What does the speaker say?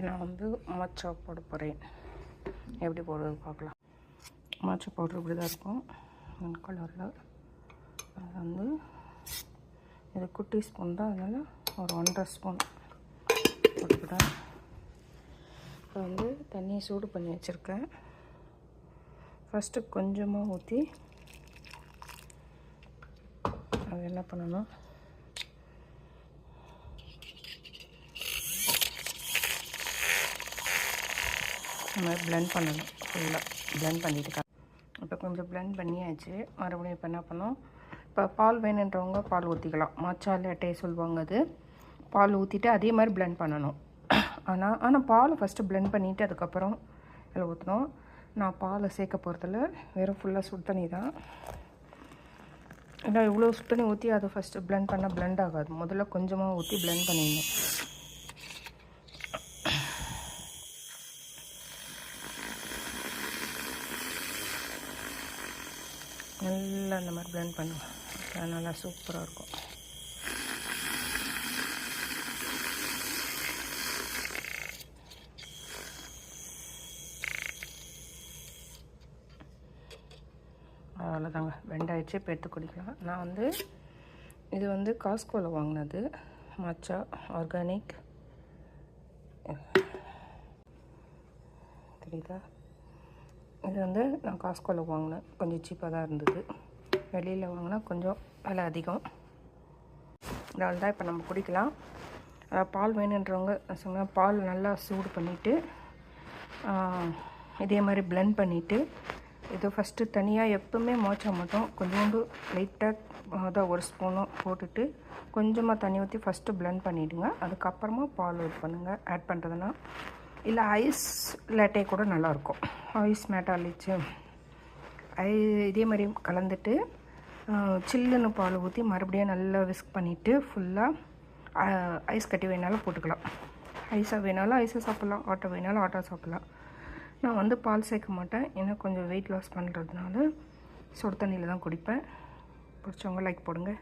இப்போ நான் வந்து மாச்சா போட போகிறேன். எப்படி போடுறது பார்க்கலாம். மாச்சா பவுடர் இப்படி தான் இருக்கும் கலரில். அது வந்து இது குட்டி ஸ்பூன் தான், அதனால் ஒரு 1.5 ஸ்பூன் போட்டுக்கிட்டேன். இப்போ வந்து தண்ணியை சூடு பண்ணி வச்சுருக்கேன். ஃபஸ்ட்டு கொஞ்சமாக ஊற்றி அது என்ன பண்ணணும், இந்த மாதிரி பிளெண்ட் பண்ணணும். ஃபுல்லாக பிளெண்ட் பண்ணிட்டு இப்போ கொஞ்சம் பிளெண்ட் பண்ணியாச்சு. மறுபடியும் இப்போ என்ன பண்ணோம், இப்போ பால் வேணுன்றவங்க பால் ஊற்றிக்கலாம். மாச்சா லேட்டே சொல்லுவாங்க. அது பால் ஊற்றிட்டு அதே மாதிரி பிளெண்ட் பண்ணணும். ஆனால் பால் ஃபஸ்ட்டு பிளெண்ட் பண்ணிவிட்டு அதுக்கப்புறம் இதில் ஊற்றணும். நான் பாலை சேர்க்க போகிறதில்ல, வெறும் ஃபுல்லாக சுடு தண்ணி தான். ஏன்னா இவ்வளோ சுடு தண்ணி ஊற்றி அதை ஃபஸ்ட்டு பிளெண்ட் பண்ணால் பிளெண்ட் ஆகாது. முதல்ல கொஞ்சமாக ஊற்றி பிளெண்ட் பண்ணிடணும். நல்லா அந்த மாதிரி பிளெண்ட் பண்ணுவேன். நல்லா சூப்பராக இருக்கும். அவ்வளோதாங்க, வெண்டாயிடுச்சு. இப்போ எடுத்து குடிக்கலாம். நான் வந்து இது வந்து காஸ்கோவில் வாங்கினது, மாச்சா ஆர்கானிக். தெரியுதா? இது வந்து நான் காஸ்கோவில் வாங்கினேன். கொஞ்சம் சீப்பாக தான் இருந்தது. வெளியில் வாங்கினா கொஞ்சம் விலை அதிகம். அதனால தான் இப்போ நம்ம குடிக்கலாம். பால் வேணுன்றவங்க சொன்னால் பால் நல்லா சூடு பண்ணிவிட்டு இதே மாதிரி பிளெண்ட் பண்ணிவிட்டு, இது ஃபஸ்ட்டு தனியாக எப்போவுமே மாச்சா மட்டும் கொஞ்சோண்டு லைட்டாக அதான் 1 ஸ்பூனும் போட்டுட்டு கொஞ்சமாக தண்ணி ஊற்றி ஃபஸ்ட்டு பிளெண்ட் பண்ணிவிடுங்க. அதுக்கப்புறமா பால் இது பண்ணுங்கள். ஆட் பண்ணுறதுனா இல்லை ஐஸ் லேட்டே கூட நல்லாயிருக்கும். ஐஸ் மேட்டாலிச்சு இதே மாதிரி கலந்துட்டு சில்லுன்னு பால் ஊற்றி மறுபடியும் நல்லா விஸ்க் பண்ணிவிட்டு ஃபுல்லாக ஐஸ் கட்டி வேணாலும் போட்டுக்கலாம். ஐஸாக வேணாலும் ஐஸை சாப்பிட்லாம், ஆட்டோ வேணாலும் ஆட்டோ சாப்பிட்லாம். நான் வந்து பால் சேர்க்க மாட்டேன், ஏன்னா கொஞ்சம் வெயிட் லாஸ் பண்ணுறதுனால சுடு தண்ணியில் தான் குடிப்பேன். பிடிச்சவங்க லைக் போடுங்க.